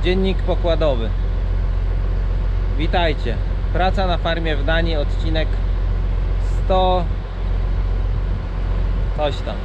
Dziennik pokładowy. Witajcie. Praca na farmie w Danii, odcinek 100 coś tam.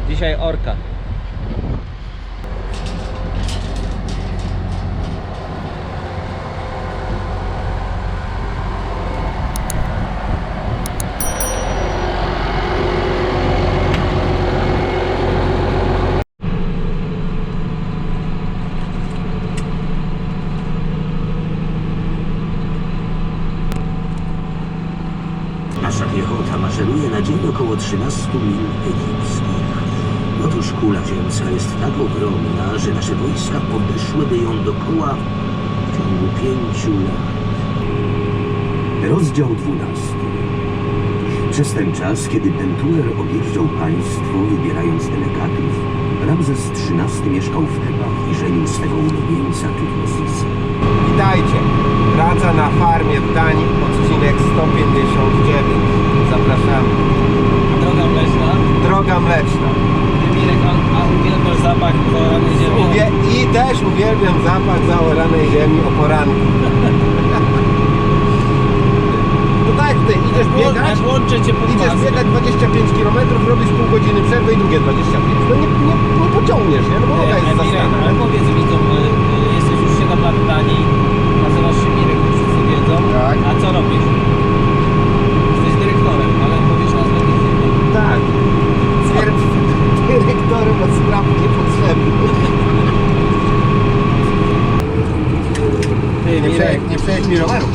Dzisiaj orka. Nasza piechota maszeruje na dzień około 13 mil egipskich. Otóż kula ziemska jest tak ogromna, że nasze wojska podeszłyby ją dookoła w ciągu 5 lat. Rozdział 12. Przez ten czas, kiedy Pentuer objeżdżał państwo, wybierając delegatów, Ramzes XIII mieszkał w Tebach i żenił swego ulubieńca Tutmosisa. Witajcie! Praca na farmie w Danii, odcinek 159. Zapraszamy. Droga mleczna. Droga mleczna. Mirek, a uwielbiasz zapach zaoranej ziemi? I też uwielbiam zapach zaoranej ziemi o poranku. No tak, ty idziesz biegać, Jak łączę cię pod idziesz maskę. biegać 25 km, robisz pół godziny przerwy i drugie 25. No nie pociągniesz, nie? No bo noga jest Mirek, zasrana. ale powiedz widzom, jesteś już 7 lat w Danii, nazywasz się Mirek, już wszyscy wiedzą. Tak. A co robisz? Jesteś dyrektorem, ale powiesz nazwę tej firmy. Tak. Dyrektorem od spraw niepotrzebnych. Ty, Mirek, Nie przejedź mi roweru.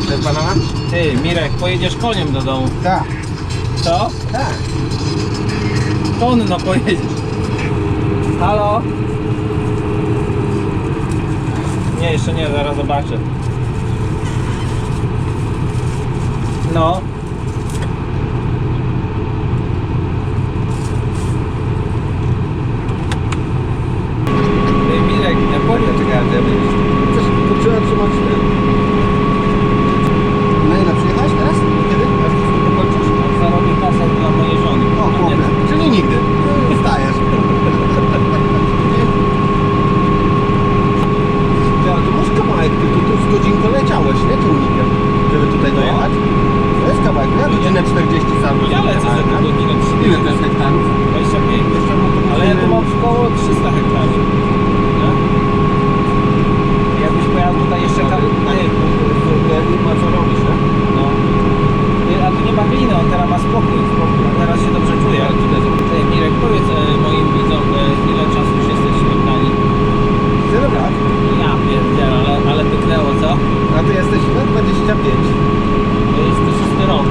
To jest banana? ty, Mirek, pojedziesz koniem do domu. Tak. Co? Tak. Konno pojedziesz. Halo? Nie, jeszcze nie, zaraz zobaczę. No. Ty, Mirek, nie powiem. Czekaj, ja bym... Coś kurczyłem trzymać ten. Na ile przyjechałeś teraz? Kiedy? Aż to kończysz? Zarobię kasę dla mojej żony. O, chłopie. Czyli nigdy. Wstajesz. Ja, to może kawałek, ty tu z godzinką leciałeś, nie? Ciągnikiem, żeby tutaj dojechać. To jest kawałek, ja godzinę 40 sam. Ja lecę za tę godzinę. Ile to jest hektarów? 25. Ale ja tu mam około 300 hektarów. Nie? Jakbyś pojechał tutaj jeszcze Nie ma co robić, nie? no. A tu nie ma gliny, on teraz ma spokój. A teraz się dobrze czuje. Ty, Mirek, powiedz moim widzom, ile czasu już jesteś w Danii. Tyle lat. Ja pierdzielę, ale pyknęło, co? A ty jesteś na 25. To jest 6 rok.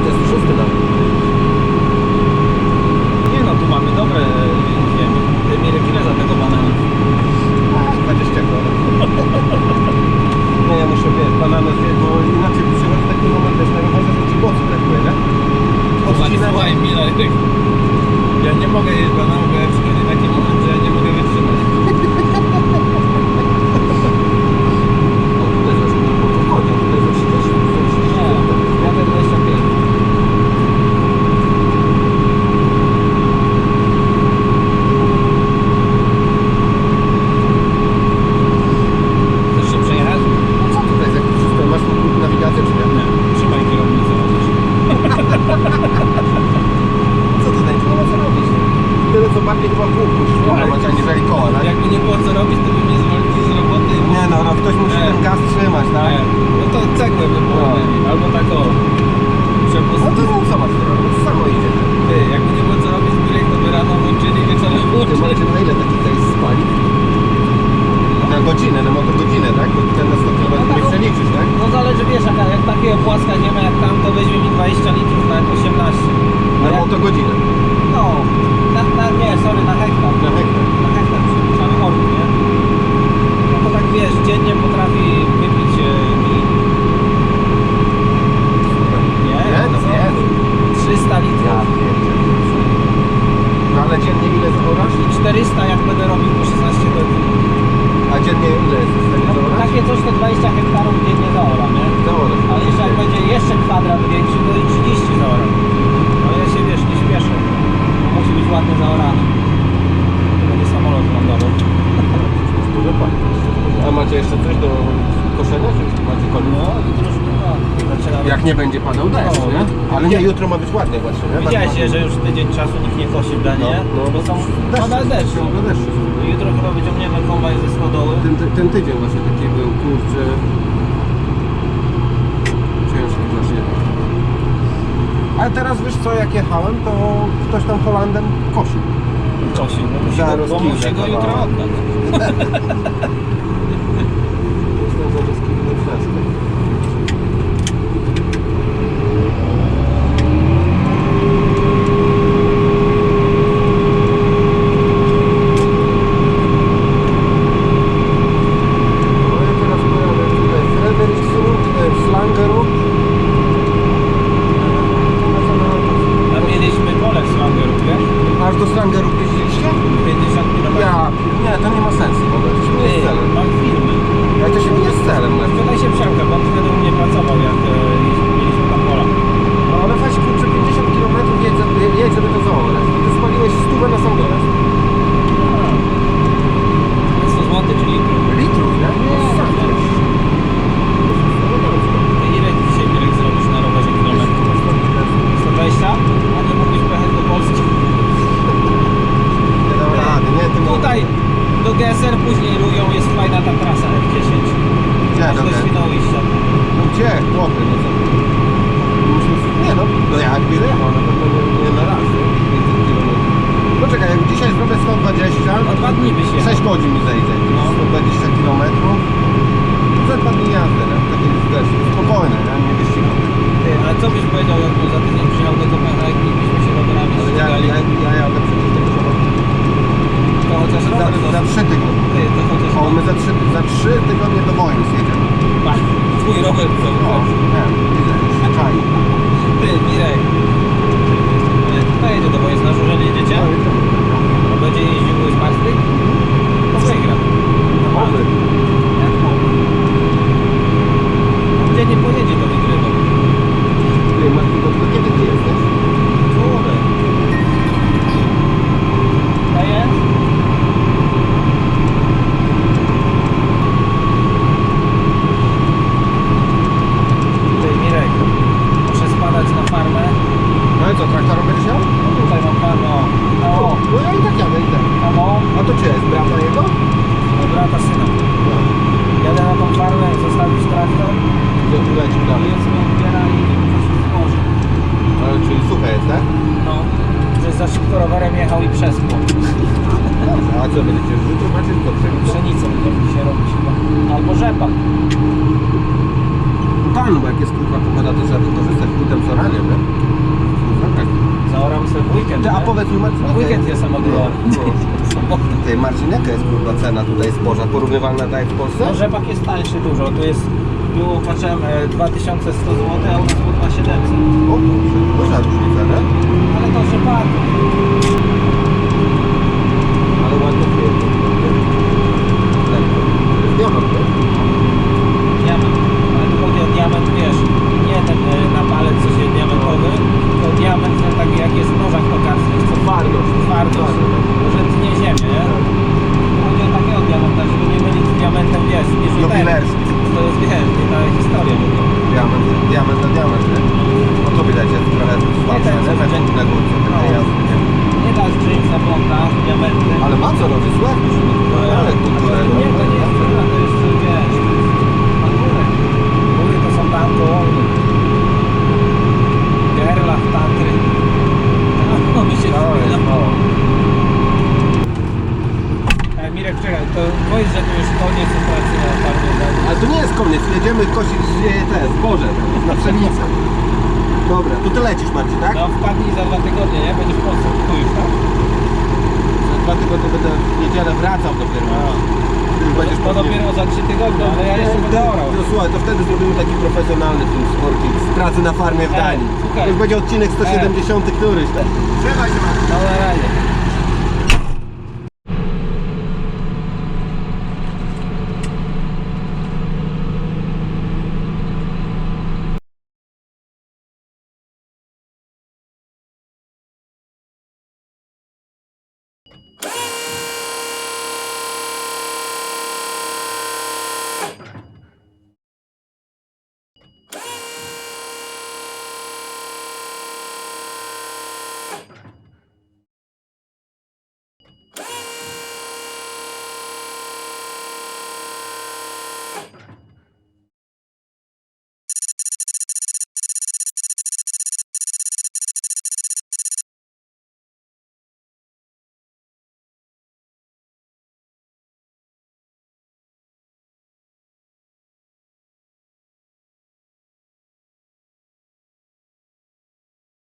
To jest 6 lat. Nie no, tu mamy dobre ziemi. Ty, Mirek, ile za tego banana? 20 groszy. Nie, ja muszę banana zjeść, bo inaczej przychodzi taki moment też na rowerze, że ci mocy brakuje, nie? Słuchaj, Mirek, ja nie mogę jeść banana, bo ja przychodzi taki moment, że ja nie mogę wytrzymać. O, tutaj zaraz po wchodzie, tutaj za 30. Nie, ja te 25. Chcesz się przejechać? No co tutaj, jak wszystko, masz nawigację czy nie? Nie, trzymaj kierownicę. Co tutaj, tu nie ma co robić. Tyle co bardziej chyba kół musisz promować, aniżeli koła, tak? Jakby nie było co robić, to by mnie zwolnili z roboty. Nie no, ktoś musi Nie. ten gaz trzymać, tak? Nie, no to cegłę by było No. lepiej. Albo tak o. Przepust. No to zobacz, to samo idzie. Ty, jakby nie było co robić, Mirek, to by rano włączyli, wieczorem Ty włączyli. macie na ile taki tutaj spali? Na godzinę, na motogodzinę, tak? Bo ten na 100 km nie przeliczysz, tak? No zależy, wiesz, jak takiego płaska ziemia jak tam, to weźmie mi 20 litrów na 18. Na A jak, motogodzinę. no, nie, sorry, na hektar. Na hektar. Na hektar przypuszczamy orku, nie? No to tak wiesz, dziennie potrafi wypić mi... Nie, Nie, no co? nie. 300 litrów. No ale dziennie ile zachorasz? 400 jak będę robił po 16 godzin. A dziennie ile jest w stanie No, zaorać? takie coś to 20 hektarów dziennie zaoram, nie? Zaorać. Ale jeszcze jak będzie jeszcze kwadrat większy, to i 30 zaoram. Ale ja się, wiesz, nie śpieszę. Jak nie będzie padał deszcz, No. nie? Ale nie, jutro ma być ładnie właśnie, nie? Widziałeś, Tak, że już tydzień czasu nikt nie kosi w Danie, No, bo są pada deszcz. ciągle deszcz. Jutro chyba wyciągniemy kombajn ze stodoły. Ten tydzień właśnie taki był, kurczę... Ciężki właśnie. Ale teraz wiesz co, jak jechałem, to ktoś tam Holandem kosił. Kosił, Za bo rozkminę musi go jutro kawałek. oddać. Jestem za rozkminę wszystko. No ja teraz pojadę tutaj Frederiksund, Slangerup. Tam mieliśmy pole w Slangeru, wiesz? Aż do Slangerup jeździliście? 50 km. Nie, to nie ma sensu, bo to się nie jest celem. mam filmy. Ja to się nie jest celem. Wczoraj się przemka, bo on wtedy u mnie pracował, jak mieliśmy tam pola. No ale weź kurczę 50 km jedź, żeby to zaorać. Ty spaliłeś 100 na sam dole. 100 zł, czyli Litrów, nie? ile dzisiaj Mirek zrobisz na rowerze kilometrów? 120? A nie mógłbyś pojechać do Polski? Nie dam rady, nie? Ty Tutaj do GSR później Rują jest fajna ta trasa F10. Gdzie Aż do do Świnoujścia. No gdzie? Chłopy, no co? Nie no, no ja jak będę jechał, na pewno nie na raz, nie? 500 km. No czekaj, jak dzisiaj zrobię 120, No 2 dni byś jechał. 6 godzin mi zejdzie. No. 120 km. Za 2 dni jazdy, nie? Takie wiesz, spokojne, nie? Nie wyścigam. Ty, ale co byś powiedział, jak za tydzień przyjechał do Kopenhagi i byśmy się rowerami Ale ścigali? ja jadę przecież do przodu. To chociaż rower Za 3 tygodnie. Ty, to chociaż O, my za 3 tygodnie do wojny zjedziemy. twój rower to O, nie, widzę, czaj. Ty, Mirek. Kto jedzie do boju? Znasz, że jedziecie? A będzie jeździł z martwych? To wygra. Oby. Jak mogę? Gdzie nie pojedzie, to wygrywa. Ty, Martin, to kiedy ty jesteś? Kurde. Daję? Ty, Mirek. Muszę spadać na farmę. No i co, traktorem będziesz jechał? No tutaj mam farmę, o. O, no ja i tak jadę, idę. Tam o. A to czy jest brata jego? No brata syna. Jadę na tą farmę, zostawić traktor. Gdzie tu leci dalej? Jest mi odbiera i coś może. Ale czyli suche jest, tak? No. Że za szybko rowerem jechał i przespał. A co będziecie? Jutro macie co? Pszenicą to się robi chyba. Albo rzepak. Tak, no bo jak jest kurwa pogoda, to trzeba wykorzystać potem co ranie, nie? No tak. Zaoram sobie w weekend. Ty, a nie? powiedz mi Marcin, W weekend jest samochód. Ty Marcin, jaka jest kurwa cena tutaj zboża? Porównywalna tak jak w Polsce? No rzepak jest tańszy dużo. Tu jest, tu patrzyłem 2100 zł, a u nas po 2700. O kurczę, duża różnica, nie? Ale to rzepak. Ale ładnie pije. Lekko. Diamant, nie? Diament. Ale tu chodzi o diament, wiesz, nie ten na palec coś jest diamentowy, tylko diament ten taki jak jest w nożach tokarskich, co Twardość. twardość, że tnie ziemię, nie? Chodzi o takiego diamenta, żeby nie mylić z diamentem, wiesz, Jubilerski. to jest, wiesz, nie ta historia. Diament na diament, nie? No to widać, jest trochę słabsze, ten, nie? co będzie- Na górce, No. takie jasne, nie? Nie da drzeć na blokach, diamenty. Ale ma co robić, słuchaj? Ale kulturę. Nie, to nie jest kultura, to jest, wiesz, na górę. Góry to są tam koło Gerlach, Tatry. No, my się Mirek, czekaj, to powiedz, że to już koniec pracy na farmie. Ale to nie jest koniec, jedziemy kosić te zboże na pszenicę. Dobra, to ty lecisz Marcin, tak? No wpadnij za 2 tygodnie, nie? Będziesz w Polsce, tu już, tak? Za 2 tygodnie będę w niedzielę wracał dopiero. Ty już będziesz To dopiero za 3 tygodnie, ale ja jeszcze będę orał. No słuchaj, to wtedy zrobimy taki profesjonalny film sportik z pracy na farmie w Danii. słuchaj. To już będzie odcinek 170 któryś. Trzymaj się Marcin. No na razie.